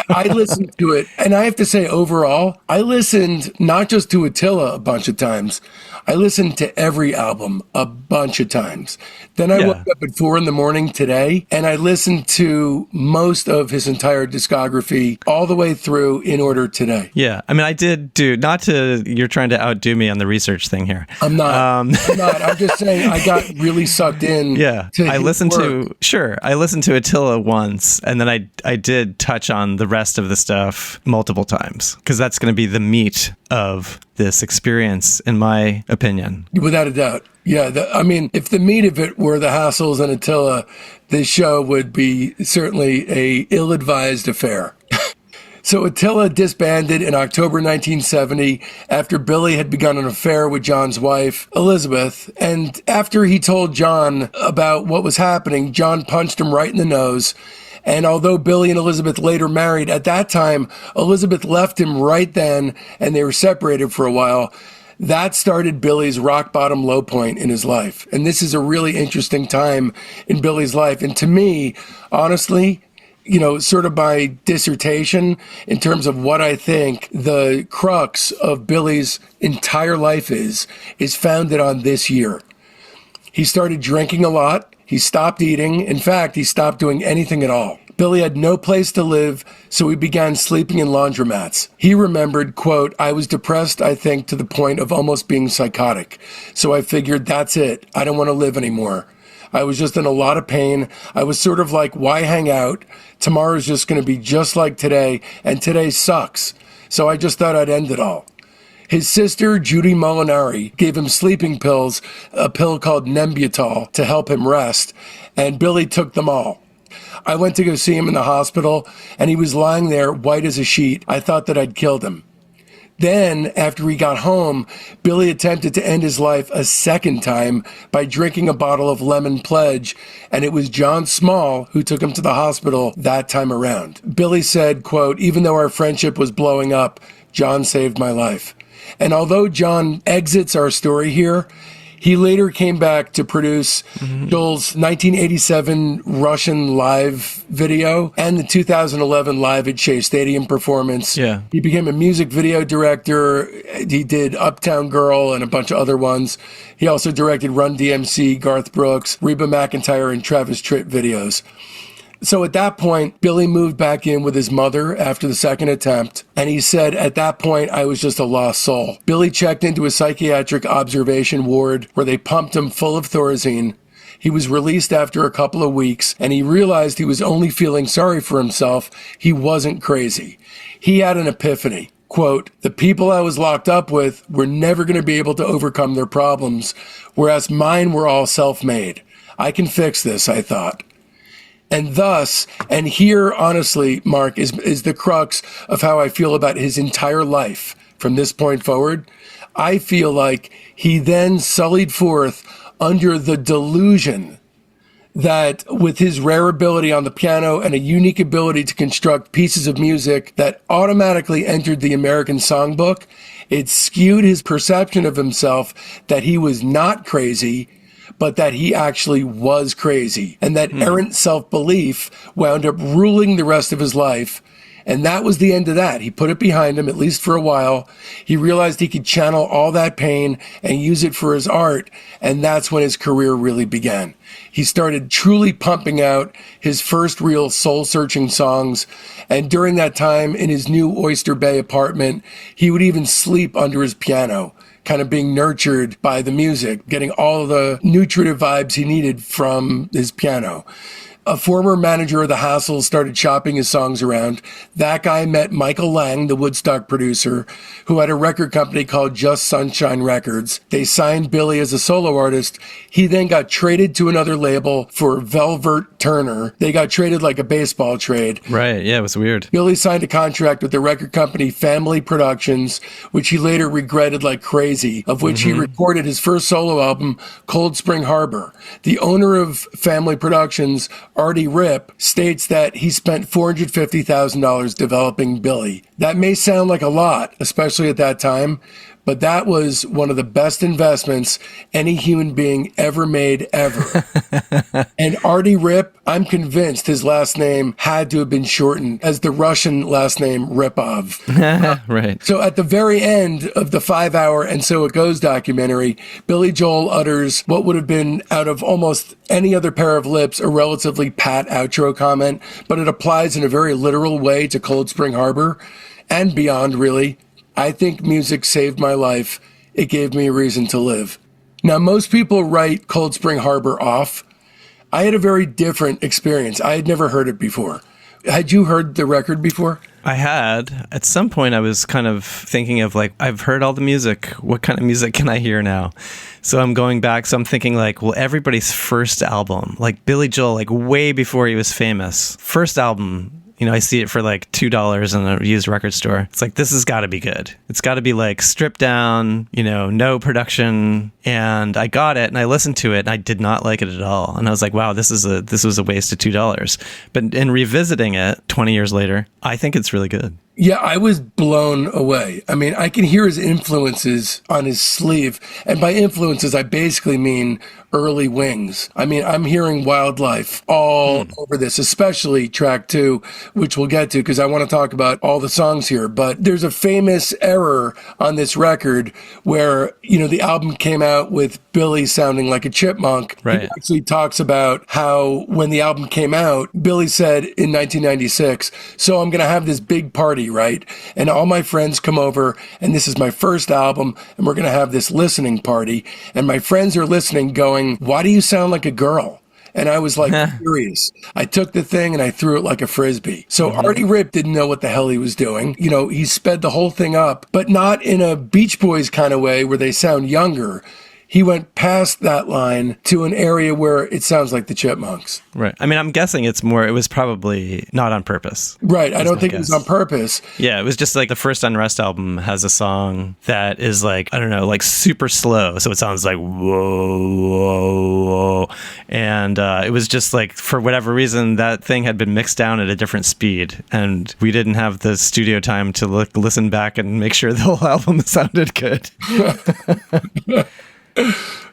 I listened to it, and I have to say, overall, I listened not just to Attila a bunch of times. I listened to every album a bunch of times. Then I woke up at 4 a.m. today, and I listened to most of his entire discography all the way through in order today. Yeah. I mean, I did you're trying to outdo me on the research thing here. I'm not. I'm just saying I got really sucked in. Yeah. I listened to Attila once, and then I did touch on the rest of the stuff multiple times, because that's going to be the meat of this experience, in my opinion. Without a doubt. Yeah. If the meat of it were the Hassles and Attila, this show would be certainly a ill-advised affair. So Attila disbanded in October 1970 after Billy had begun an affair with John's wife, Elizabeth. And after he told John about what was happening, John punched him right in the nose. And although Billy and Elizabeth later married, at that time, Elizabeth left him right then, and they were separated for a while. That started Billy's rock bottom low point in his life. And this is a really interesting time in Billy's life. And to me, honestly, sort of my dissertation in terms of what I think the crux of Billy's entire life is founded on this year. He started drinking a lot. He stopped eating. In fact, he stopped doing anything at all. Billy had no place to live, so he began sleeping in laundromats. He remembered, quote, "I was depressed, I think, to the point of almost being psychotic. So I figured, that's it. I don't want to live anymore. I was just in a lot of pain. I was sort of like, why hang out? Tomorrow's just going to be just like today, and today sucks. So I just thought I'd end it all." His sister, Judy Molinari, gave him sleeping pills, a pill called Nembutal, to help him rest, and Billy took them all. I went to go see him in the hospital, and he was lying there white as a sheet. I thought that I'd killed him. Then, after he got home, Billy attempted to end his life a second time by drinking a bottle of Lemon Pledge, and it was John Small who took him to the hospital that time around. Billy said, quote, "Even though our friendship was blowing up, John saved my life." And although John exits our story here, he later came back to produce Joel's 1987 Russian live video and the 2011 Live at Shea Stadium performance. Yeah. He became a music video director. He did Uptown Girl and a bunch of other ones. He also directed Run DMC, Garth Brooks, Reba McEntire, and Travis Tritt videos. So at that point, Billy moved back in with his mother after the second attempt, and he said, "At that point, I was just a lost soul." Billy checked into a psychiatric observation ward where they pumped him full of Thorazine. He was released after a couple of weeks, and he realized he was only feeling sorry for himself. He wasn't crazy. He had an epiphany. quote, "The people I was locked up with were never going to be able to overcome their problems, whereas mine were all self-made. I can fix this, I thought." And thus, and here, honestly, Mark, is the crux of how I feel about his entire life from this point forward. I feel like he then sullied forth under the delusion that with his rare ability on the piano and a unique ability to construct pieces of music that automatically entered the American songbook, it skewed his perception of himself that he was not crazy, but that he actually was crazy. And that errant self-belief wound up ruling the rest of his life. And that was the end of that. He put it behind him, at least for a while. He realized he could channel all that pain and use it for his art. And that's when his career really began. He started truly pumping out his first real soul-searching songs. And during that time, in his new Oyster Bay apartment, he would even sleep under his piano, kind of being nurtured by the music, getting all the nutritive vibes he needed from his piano. A former manager of the Hassles started shopping his songs around. That guy met Michael Lang, the Woodstock producer, who had a record company called Just Sunshine Records. They signed Billy as a solo artist. He then got traded to another label for Velvet Turner. They got traded like a baseball trade. Right, yeah, it was weird. Billy signed a contract with the record company Family Productions, which he later regretted like crazy, of which he recorded his first solo album, Cold Spring Harbor. The owner of Family Productions, Artie Ripp, states that he spent $450,000 developing Billy. That may sound like a lot, especially at that time, but that was one of the best investments any human being ever made, ever. And Artie Ripp, I'm convinced his last name had to have been shortened as the Russian last name Ripov. Right. So at the very end of the 5-hour And So It Goes documentary, Billy Joel utters what would have been, out of almost any other pair of lips, a relatively pat outro comment, but it applies in a very literal way to Cold Spring Harbor and beyond, really. "I think music saved my life. It gave me a reason to live." Now, most people write Cold Spring Harbor off. I had a very different experience. I had never heard it before. Had you heard the record before? I had. At some point, I was kind of thinking of like, I've heard all the music. What kind of music can I hear now? So I'm going back. So I'm thinking like, well, everybody's first album, like Billy Joel, like way before he was famous, first album, you know, I see it for like $2 in a used record store. It's like, this has got to be good. It's got to be like stripped down, you know, no production. And I got it and I listened to it and I did not like it at all. And I was like, wow, this was a waste of $2. But in revisiting it 20 years later, I think it's really good. Yeah, I was blown away. I mean, I can hear his influences on his sleeve. And by influences, I basically mean early Wings. I mean, I'm hearing Wildlife all over this, especially track 2, which we'll get to because I want to talk about all the songs here. But there's a famous error on this record where, you know, the album came out with Billy sounding like a chipmunk. Right. He actually talks about how when the album came out, Billy said in 1996, "So I'm going to have this big party, right? And all my friends come over and this is my first album and we're going to have this listening party. And my friends are listening going, 'Why do you sound like a girl?' And I was like furious. I took the thing and I threw it like a Frisbee. So Artie Ripp didn't know what the hell he was doing. You know, he sped the whole thing up, but not in a Beach Boys kind of way where they sound younger. He went past that line to an area where it sounds like the Chipmunks. Right. I mean, I'm guessing it was probably not on purpose. Right. I don't think it was on purpose. Yeah, it was just like the first Unrest album has a song that is like, I don't know, like super slow. So it sounds like, whoa, whoa, whoa. And it was just like, for whatever reason, that thing had been mixed down at a different speed. And we didn't have the studio time to listen back and make sure the whole album sounded good.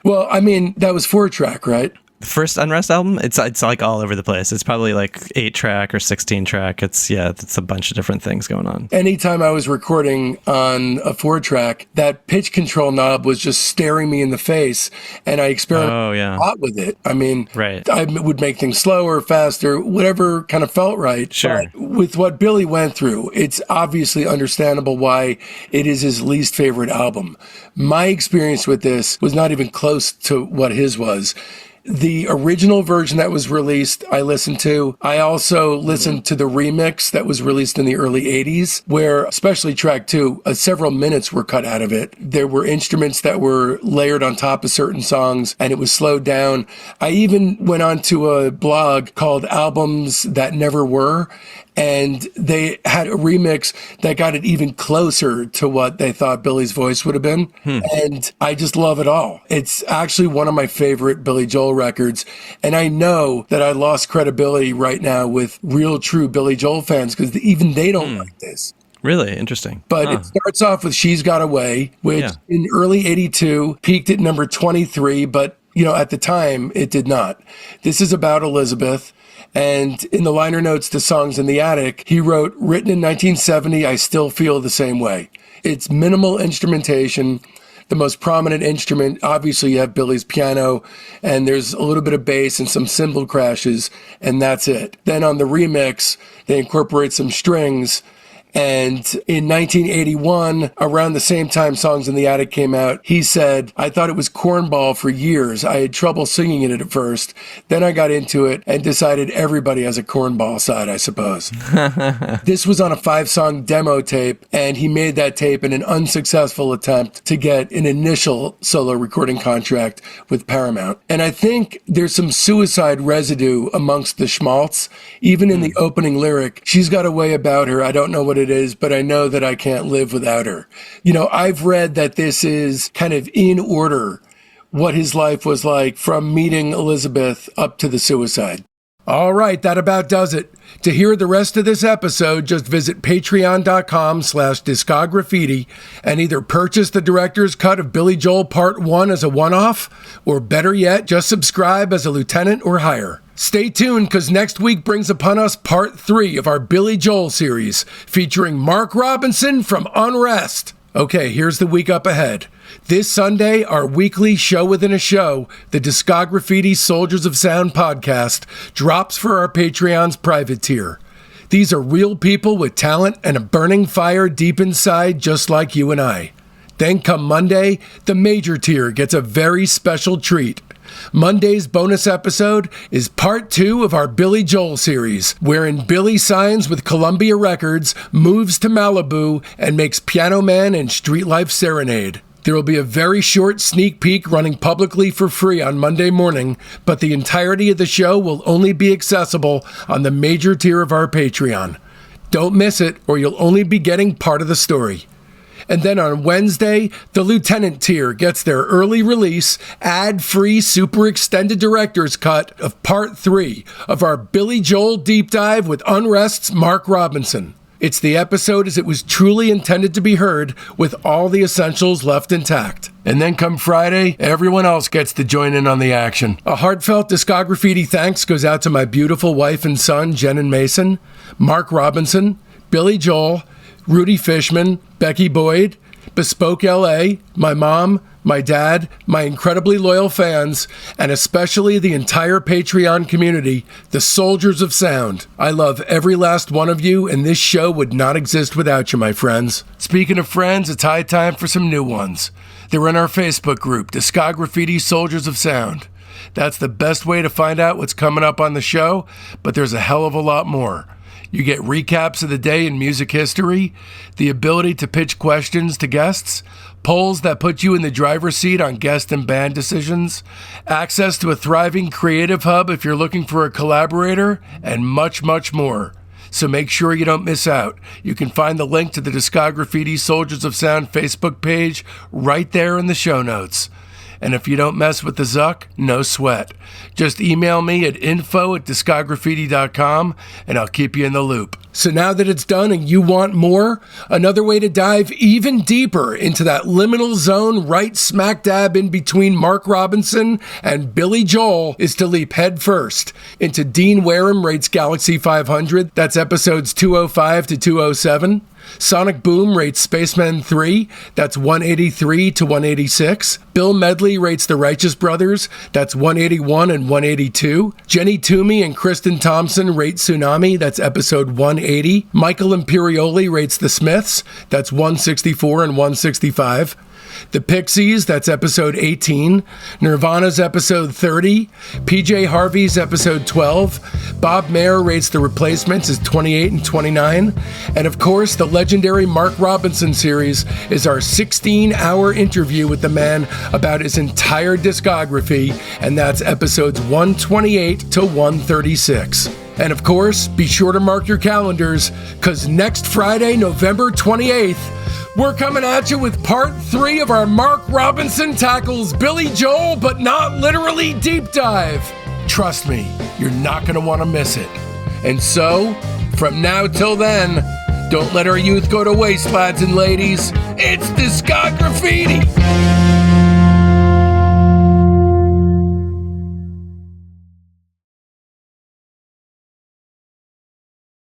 Well, I mean, that was 4-track, right? The first Unrest album, it's like all over the place. It's probably like 8-track or 16-track. It's a bunch of different things going on. Anytime I was recording on a 4-track, that pitch control knob was just staring me in the face, and I experimented a lot with it. I mean, right. I would make things slower, faster, whatever kind of felt right. Sure. But with what Billy went through, it's obviously understandable why it is his least favorite album. My experience with this was not even close to what his was. The original version that was released, I listened to. I also listened to the remix that was released in the early 80s, where, especially track 2, several minutes were cut out of it. There were instruments that were layered on top of certain songs, and it was slowed down. I even went onto a blog called Albums That Never Were, and they had a remix that got it even closer to what they thought Billy's voice would have been. And I just love it all. It's actually one of my favorite Billy Joel records. And I know that I lost credibility right now with real, true Billy Joel fans because even they don't like this. Really? Interesting. But it starts off with She's Got Away, which in early 82 peaked at number 23, but at the time it did not. This is about Elizabeth. And in the liner notes to Songs in the Attic, he wrote, written in 1970, I still feel the same way. It's minimal instrumentation. The most prominent instrument, obviously you have Billy's piano, and there's a little bit of bass and some cymbal crashes, and that's it. Then on the remix, they incorporate some strings. And in 1981, around the same time Songs in the Attic came out, he said, I thought it was cornball for years. I had trouble singing it at first. Then I got into it and decided everybody has a cornball side, I suppose. This was on a 5-song demo tape, and he made that tape in an unsuccessful attempt to get an initial solo recording contract with Paramount. And I think there's some suicide residue amongst the schmaltz. Even in the opening lyric, she's got a way about her. I don't know what it is, but I know that I can't live without her. I've read that this is kind of in order what his life was like from meeting Elizabeth up to the suicide. All right, that about does it. To hear the rest of this episode, just visit patreon.com/discograffiti and either purchase the director's cut of Billy Joel Part 1 as a one-off, or better yet, just subscribe as a lieutenant or higher. Stay tuned, because next week brings upon us Part 3 of our Billy Joel series, featuring Mark Robinson from Unrest. Okay, here's the week up ahead. This Sunday, our weekly show within a show, the Discograffiti Soldiers of Sound podcast, drops for our Patreon's private tier. These are real people with talent and a burning fire deep inside, just like you and I. Then come Monday, the major tier gets a very special treat. Monday's bonus episode is part 2 of our Billy Joel series, wherein Billy signs with Columbia Records, moves to Malibu, and makes Piano Man and Street Life Serenade. There will be a very short sneak peek running publicly for free on Monday morning, but the entirety of the show will only be accessible on the major tier of our Patreon. Don't miss it, or you'll only be getting part of the story. And then on Wednesday, the Lieutenant tier gets their early release, ad-free, super extended director's cut of Part 3 of our Billy Joel deep dive with Unrest's Mark Robinson. It's the episode as it was truly intended to be heard, with all the essentials left intact. And then come Friday, everyone else gets to join in on the action. A heartfelt Discograffiti thanks goes out to my beautiful wife and son, Jen and Mason, Mark Robinson, Billy Joel, Rudy Fishman, Becky Boyd, Bespoke LA, my mom, my dad, my incredibly loyal fans, and especially the entire Patreon community, the Soldiers of Sound. I love every last one of you, and this show would not exist without you, my friends. Speaking of friends, it's high time for some new ones. They're in our Facebook group, Discograffiti Soldiers of Sound. That's the best way to find out what's coming up on the show, but there's a hell of a lot more. You get recaps of the day in music history, the ability to pitch questions to guests, polls that put you in the driver's seat on guest and band decisions, access to a thriving creative hub if you're looking for a collaborator, and much, much more. So make sure you don't miss out. You can find the link to the Discograffiti Soldiers of Sound Facebook page right there in the show notes. And if you don't mess with the Zuck, no sweat. Just email me at info@discograffiti.com and I'll keep you in the loop. So now that it's done and you want more, another way to dive even deeper into that liminal zone right smack dab in between Mark Robinson and Billy Joel is to leap head first into Dean Wareham Rates Galaxy 500. That's episodes 205 to 207. Sonic Boom rates Spaceman 3, that's 183 to 186. Bill Medley rates The Righteous Brothers, that's 181 and 182. Jenny Toomey and Kristen Thompson rate Tsunami, that's episode 180. Michael Imperioli rates The Smiths, that's 164 and 165. The Pixies, that's episode 18. Nirvana's episode 30. PJ Harvey's episode 12. Bob Mayer rates The Replacements as 28 and 29. And of course, the legendary Mark Robinson series is our 16-hour interview with the man about his entire discography, and that's episodes 128 to 136. And of course, be sure to mark your calendars, because next Friday, November 28th, we're coming at you with part 3 of our Mark Robinson tackles Billy Joel, but not literally deep dive. Trust me, you're not going to want to miss it. And so, from now till then, don't let our youth go to waste, lads and ladies. It's Discograffiti!